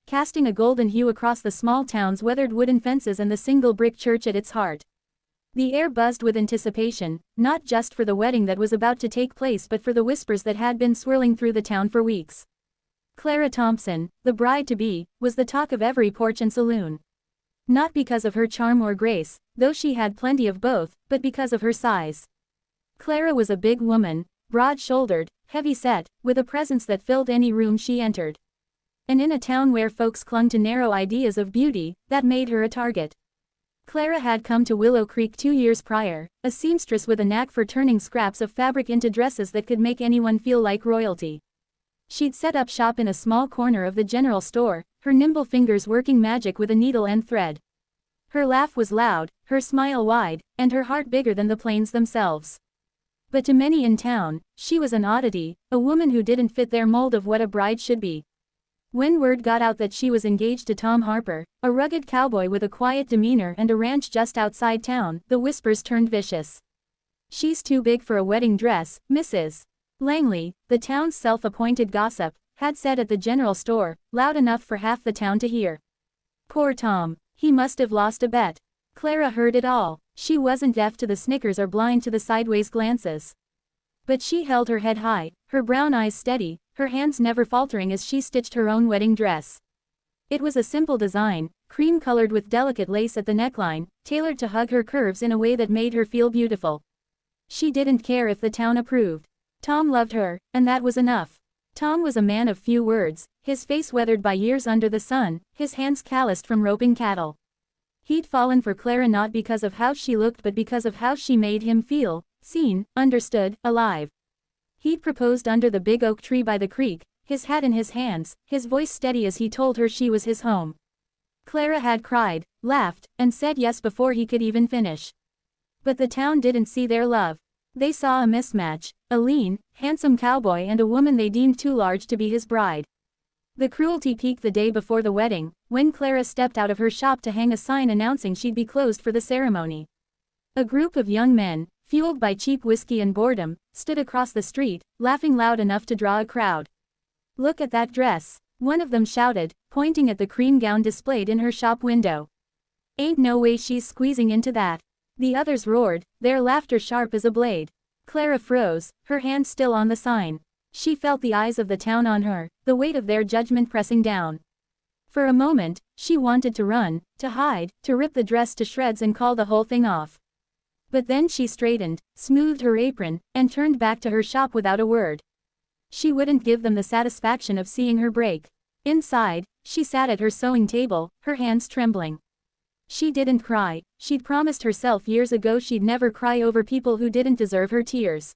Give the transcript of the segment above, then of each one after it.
casting a golden hue across the small town's weathered wooden fences and the single brick church at its heart. The air buzzed with anticipation, not just for the wedding that was about to take place but for the whispers that had been swirling through the town for weeks. Clara Thompson, the bride-to-be, was the talk of every porch and saloon. Not because of her charm or grace, though she had plenty of both, but because of her size. Clara was a big woman, broad-shouldered, heavy-set, with a presence that filled any room she entered. And in a town where folks clung to narrow ideas of beauty, that made her a target. Clara had come to Willow Creek 2 years prior, a seamstress with a knack for turning scraps of fabric into dresses that could make anyone feel like royalty. She'd set up shop in a small corner of the general store, her nimble fingers working magic with a needle and thread. Her laugh was loud, her smile wide, and her heart bigger than the plains themselves. But to many in town, she was an oddity, a woman who didn't fit their mold of what a bride should be. When word got out that she was engaged to Tom Harper, a rugged cowboy with a quiet demeanor and a ranch just outside town, the whispers turned vicious. "She's too big for a wedding dress," Mrs. Langley, the town's self-appointed gossip, had said at the general store, loud enough for half the town to hear. Poor Tom, he must have lost a bet. Clara heard it all. She wasn't deaf to the snickers or blind to the sideways glances. But she held her head high, her brown eyes steady, her hands never faltering as she stitched her own wedding dress. It was a simple design, cream-colored with delicate lace at the neckline, tailored to hug her curves in a way that made her feel beautiful. She didn't care if the town approved. Tom loved her, and that was enough. Tom was a man of few words, his face weathered by years under the sun, his hands calloused from roping cattle. He'd fallen for Clara not because of how she looked but because of how she made him feel, seen, understood, alive. He'd proposed under the big oak tree by the creek, his hat in his hands, his voice steady as he told her she was his home. Clara had cried, laughed, and said yes before he could even finish. But the town didn't see their love. They saw a mismatch, a lean, handsome cowboy and a woman they deemed too large to be his bride. The cruelty peaked the day before the wedding, when Clara stepped out of her shop to hang a sign announcing she'd be closed for the ceremony. A group of young men, fueled by cheap whiskey and boredom, stood across the street, laughing loud enough to draw a crowd. "Look at that dress," one of them shouted, pointing at the cream gown displayed in her shop window. "Ain't no way she's squeezing into that." The others roared, their laughter sharp as a blade. Clara froze, her hand still on the sign. She felt the eyes of the town on her, the weight of their judgment pressing down. For a moment, she wanted to run, to hide, to rip the dress to shreds and call the whole thing off. But then she straightened, smoothed her apron, and turned back to her shop without a word. She wouldn't give them the satisfaction of seeing her break. Inside, she sat at her sewing table, her hands trembling. She didn't cry. She'd promised herself years ago she'd never cry over people who didn't deserve her tears.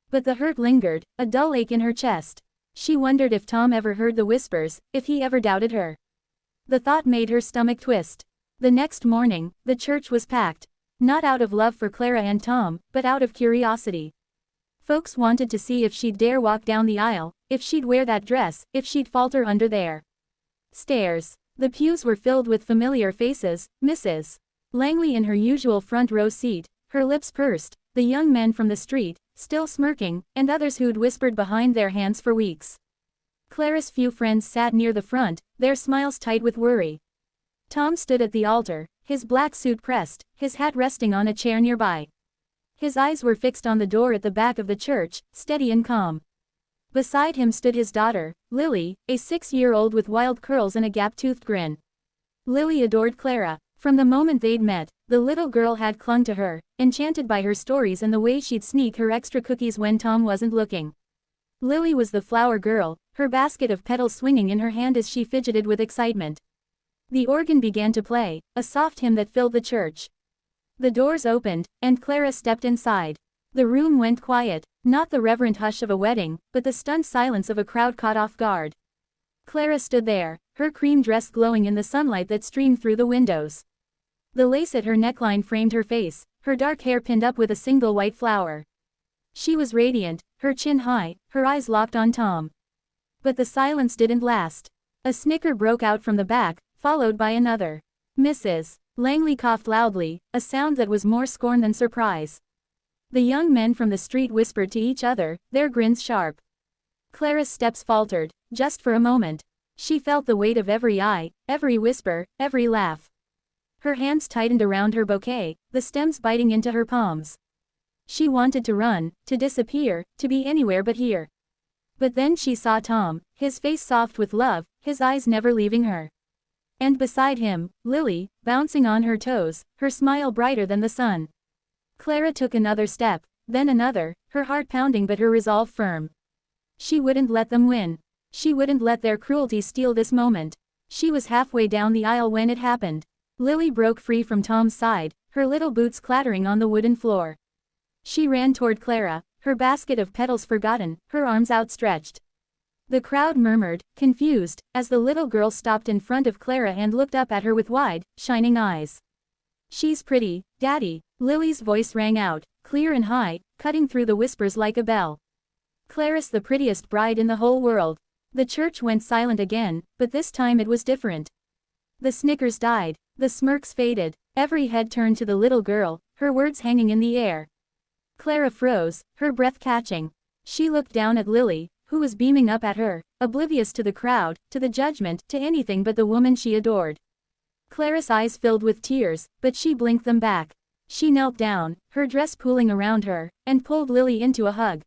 But the hurt lingered, a dull ache in her chest. She wondered if Tom ever heard the whispers, if he ever doubted her. The thought made her stomach twist. The next morning, the church was packed. Not out of love for Clara and Tom, but out of curiosity. Folks wanted to see if she'd dare walk down the aisle, if she'd wear that dress, if she'd falter under their stares. The pews were filled with familiar faces, Mrs. Langley in her usual front row seat, her lips pursed, the young men from the street, still smirking, and others who'd whispered behind their hands for weeks. Clara's few friends sat near the front, their smiles tight with worry. Tom stood at the altar, his black suit pressed, his hat resting on a chair nearby. His eyes were fixed on the door at the back of the church, steady and calm. Beside him stood his daughter, Lily, a 6-year-old with wild curls and a gap-toothed grin. Lily adored Clara. From the moment they'd met, the little girl had clung to her, enchanted by her stories and the way she'd sneak her extra cookies when Tom wasn't looking. Lily was the flower girl, her basket of petals swinging in her hand as she fidgeted with excitement. The organ began to play, a soft hymn that filled the church. The doors opened, and Clara stepped inside. The room went quiet, not the reverent hush of a wedding, but the stunned silence of a crowd caught off guard. Clara stood there, her cream dress glowing in the sunlight that streamed through the windows. The lace at her neckline framed her face, her dark hair pinned up with a single white flower. She was radiant, her chin high, her eyes locked on Tom. But the silence didn't last. A snicker broke out from the back, followed by another. Mrs. Langley coughed loudly, a sound that was more scorn than surprise. The young men from the street whispered to each other, their grins sharp. Clara's steps faltered, just for a moment. She felt the weight of every eye, every whisper, every laugh. Her hands tightened around her bouquet, the stems biting into her palms. She wanted to run, to disappear, to be anywhere but here. But then she saw Tom, his face soft with love, his eyes never leaving her. And beside him, Lily, bouncing on her toes, her smile brighter than the sun. Clara took another step, then another, her heart pounding but her resolve firm. She wouldn't let them win. She wouldn't let their cruelty steal this moment. She was halfway down the aisle when it happened. Lily broke free from Tom's side, her little boots clattering on the wooden floor. She ran toward Clara, her basket of petals forgotten, her arms outstretched. The crowd murmured, confused, as the little girl stopped in front of Clara and looked up at her with wide, shining eyes. "She's pretty, Daddy," Lily's voice rang out, clear and high, cutting through the whispers like a bell. "Clara's the prettiest bride in the whole world." The church went silent again, but this time it was different. The snickers died, the smirks faded, every head turned to the little girl, her words hanging in the air. Clara froze, her breath catching. She looked down at Lily, who was beaming up at her, oblivious to the crowd, to the judgment, to anything but the woman she adored. Clara's eyes filled with tears, but she blinked them back. She knelt down, her dress pooling around her, and pulled Lily into a hug.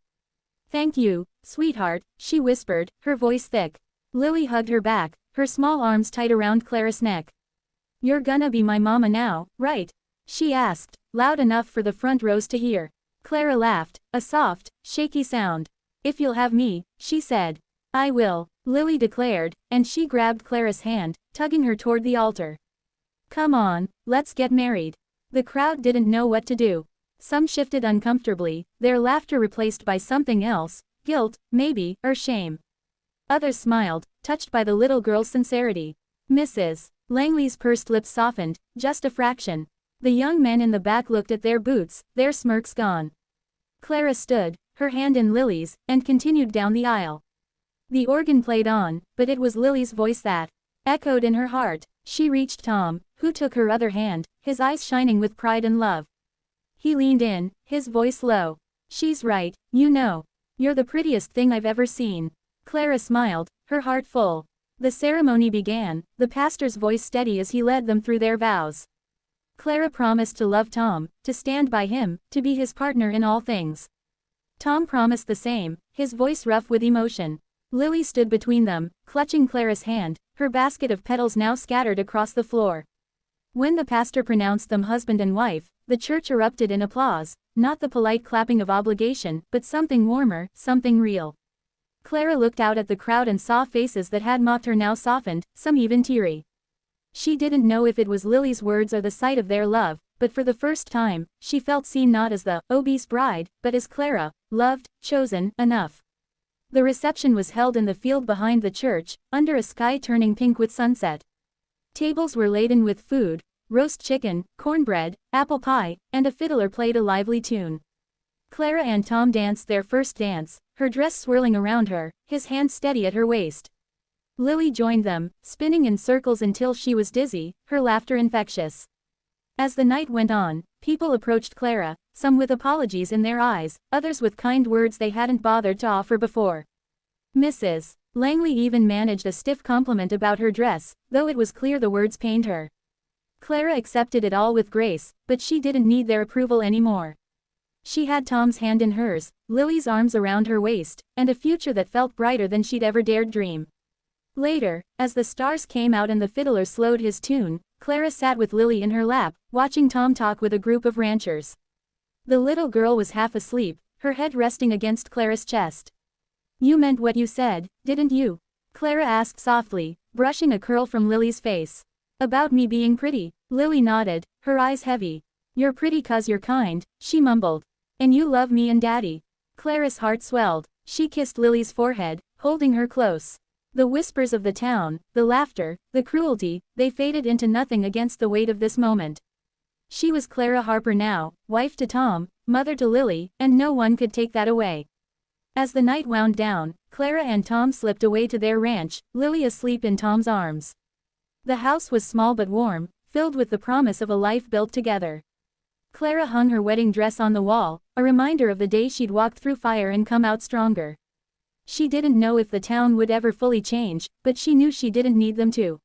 "Thank you, sweetheart," she whispered, her voice thick. Lily hugged her back, her small arms tight around Clara's neck. "You're gonna be my mama now, right?" she asked, loud enough for the front rows to hear. Clara laughed, a soft, shaky sound. "If you'll have me," she said. "I will," Lily declared, and she grabbed Clara's hand, tugging her toward the altar. "Come on, let's get married." The crowd didn't know what to do. Some shifted uncomfortably, their laughter replaced by something else, guilt, maybe, or shame. Others smiled, touched by the little girl's sincerity. Mrs. Langley's pursed lips softened, just a fraction. The young men in the back looked at their boots, their smirks gone. Clara stood, her hand in Lily's, and continued down the aisle. The organ played on, but it was Lily's voice that echoed in her heart. She reached Tom, who took her other hand, his eyes shining with pride and love. He leaned in, his voice low. "She's right, you know. You're the prettiest thing I've ever seen." Clara smiled, her heart full. The ceremony began, the pastor's voice steady as he led them through their vows. Clara promised to love Tom, to stand by him, to be his partner in all things. Tom promised the same, his voice rough with emotion. Lily stood between them, clutching Clara's hand, her basket of petals now scattered across the floor. When the pastor pronounced them husband and wife, the church erupted in applause, not the polite clapping of obligation, but something warmer, something real. Clara looked out at the crowd and saw faces that had mocked her now softened, some even teary. She didn't know if it was Lily's words or the sight of their love, but for the first time, she felt seen not as the obese bride, but as Clara, loved, chosen, enough. The reception was held in the field behind the church, under a sky turning pink with sunset. Tables were laden with food, roast chicken, cornbread, apple pie, and a fiddler played a lively tune. Clara and Tom danced their first dance, her dress swirling around her, his hand steady at her waist. Lily joined them, spinning in circles until she was dizzy, her laughter infectious. As the night went on, people approached Clara, some with apologies in their eyes, others with kind words they hadn't bothered to offer before. Mrs. Langley even managed a stiff compliment about her dress, though it was clear the words pained her. Clara accepted it all with grace, but she didn't need their approval anymore. She had Tom's hand in hers, Lily's arms around her waist, and a future that felt brighter than she'd ever dared dream. Later, as the stars came out and the fiddler slowed his tune, Clara sat with Lily in her lap, watching Tom talk with a group of ranchers. The little girl was half asleep, her head resting against Clara's chest. "You meant what you said, didn't you?" Clara asked softly, brushing a curl from Lily's face. "About me being pretty?" Lily nodded, her eyes heavy. "You're pretty 'cause you're kind," she mumbled. "And you love me and Daddy." Clara's heart swelled. She kissed Lily's forehead, holding her close. The whispers of the town, the laughter, the cruelty, they faded into nothing against the weight of this moment. She was Clara Harper now, wife to Tom, mother to Lily, and no one could take that away. As the night wound down, Clara and Tom slipped away to their ranch, Lily asleep in Tom's arms. The house was small but warm, filled with the promise of a life built together. Clara hung her wedding dress on the wall, a reminder of the day she'd walked through fire and come out stronger. She didn't know if the town would ever fully change, but she knew she didn't need them to.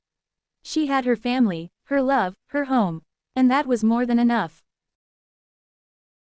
She had her family, her love, her home. And that was more than enough.